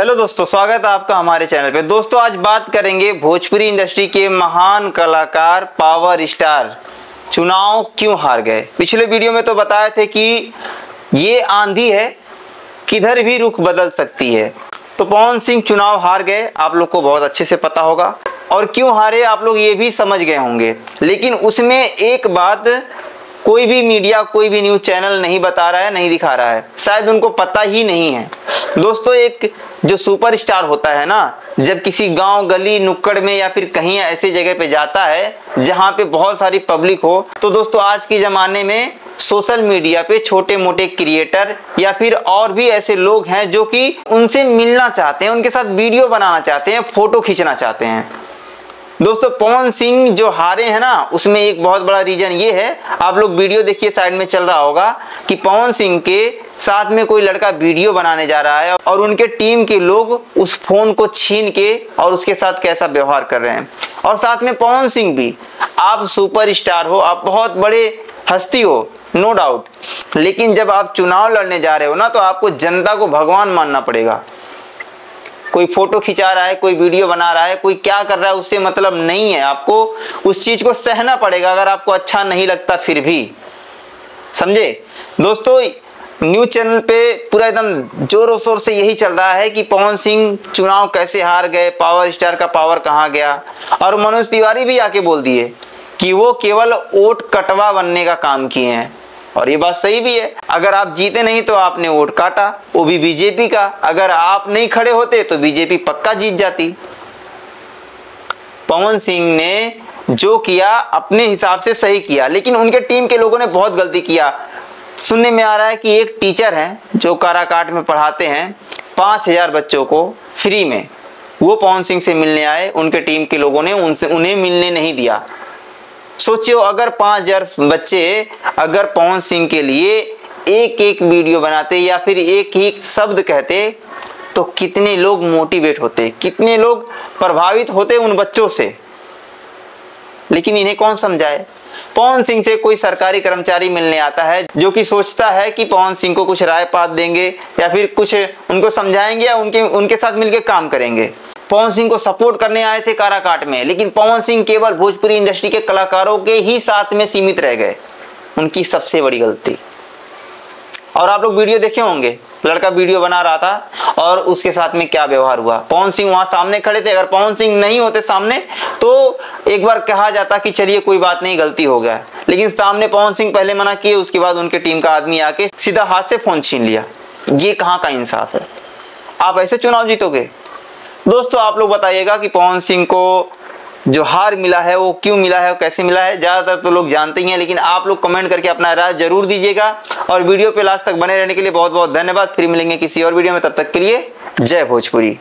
Hello दोस्तों, स्वागत है आपका हमारे चैनल पे। दोस्तों आज बात करेंगे भोजपुरी इंडस्ट्री के महान कलाकार पावर स्टार चुनाव क्यों हार गए। पिछले वीडियो में तो बताए थे कि ये आंधी है, किधर भी रुख बदल सकती है। तो पवन सिंह चुनाव हार गए, आप लोग को बहुत अच्छे से पता होगा। और क्यों हारे आप लोग ये भी समझ गए होंगे। लेकिन उसमें एक बात कोई भी मीडिया, कोई भी न्यूज़ चैनल नहीं बता रहा है, नहीं दिखा रहा है, शायद उनको पता ही नहीं है। दोस्तों एक जो सुपरस्टार होता है ना, जब किसी गांव गली नुक्कड़ में या फिर कहीं ऐसे जगह पे जाता है जहां पे बहुत सारी पब्लिक हो, तो दोस्तों आज के ज़माने में सोशल मीडिया पे छोटे मोटे क्रिएटर या फिर और भी ऐसे लोग हैं जो कि उनसे मिलना चाहते हैं, उनके साथ वीडियो बनाना चाहते हैं, फोटो खींचना चाहते हैं। दोस्तों पवन सिंह जो हारे हैं ना, उसमें एक बहुत बड़ा रीजन ये है, आप लोग वीडियो देखिए, साइड में चल रहा होगा कि पवन सिंह के साथ में कोई लड़का वीडियो बनाने जा रहा है और उनके टीम के लोग उस फोन को छीन के और उसके साथ कैसा व्यवहार कर रहे हैं। और साथ में पवन सिंह भी, आप सुपरस्टार हो, आप बहुत बड़े हस्ती हो, नो डाउट, लेकिन जब आप चुनाव लड़ने जा रहे हो ना, तो आपको जनता को भगवान मानना पड़ेगा। कोई फोटो खिंचा रहा है, कोई वीडियो बना रहा है, कोई क्या कर रहा है, उससे मतलब नहीं है। आपको उस चीज को सहना पड़ेगा, अगर आपको अच्छा नहीं लगता फिर भी, समझे। दोस्तों न्यूज चैनल पे पूरा एकदम जोरों शोर से यही चल रहा है कि पवन सिंह चुनाव कैसे हार गए, पावर स्टार का पावर कहाँ गया। और मनोज तिवारी भी आके बोल दिए कि वो केवल वोट कटवा बनने का काम किए हैं। और ये बात सही भी है, अगर आप जीते नहीं तो आपने वोट काटा, वो भी बीजेपी का। अगर आप नहीं खड़े होते तो बीजेपी पक्का जीत जाती। पवन सिंह ने जो किया अपने हिसाब से सही किया, लेकिन उनके टीम के लोगों ने बहुत गलती किया। सुनने में आ रहा है कि एक टीचर हैं जो काराकाट में पढ़ाते हैं 5000 बच्चों को फ्री में, वो पवन सिंह से मिलने आए, उनके टीम के लोगों ने उन्हें मिलने नहीं दिया। सोचियो अगर 5000 बच्चे अगर पवन सिंह के लिए एक एक वीडियो बनाते या फिर एक ही शब्द कहते, तो कितने लोग मोटिवेट होते, कितने लोग प्रभावित होते उन बच्चों से। लेकिन इन्हें कौन समझाए। पवन सिंह से कोई सरकारी कर्मचारी मिलने आता है जो कि सोचता है कि पवन सिंह को कुछ राय पात देंगे या फिर कुछ उनको समझाएंगे या उनके साथ मिलकर काम करेंगे। पवन सिंह को सपोर्ट करने आए थे काराकाट में, लेकिन पवन सिंह केवल भोजपुरी इंडस्ट्री के कलाकारों के ही साथ में सीमित रह गए, उनकी सबसे बड़ी गलती। और आप लोग वीडियो देखे होंगे, लड़का वीडियो बना रहा था और उसके साथ में क्या व्यवहार हुआ। पवन सिंह वहां सामने खड़े थे, अगर पवन सिंह नहीं होते सामने तो एक बार कहा जाता कि चलिए कोई बात नहीं, गलती हो गया। लेकिन सामने पवन सिंह पहले मना किए, उसके बाद उनके टीम का आदमी आके सीधा हाथ से फोन छीन लिया। ये कहाँ का इंसाफ है। आप ऐसे चुनाव जीतोगे। दोस्तों आप लोग बताइएगा कि पवन सिंह को जो हार मिला है वो क्यों मिला है, कैसे मिला है। ज़्यादातर तो लोग जानते ही हैं, लेकिन आप लोग कमेंट करके अपना राय जरूर दीजिएगा। और वीडियो पे लास्ट तक बने रहने के लिए बहुत बहुत धन्यवाद। फिर मिलेंगे किसी और वीडियो में, तब तक के लिए जय भोजपुरी।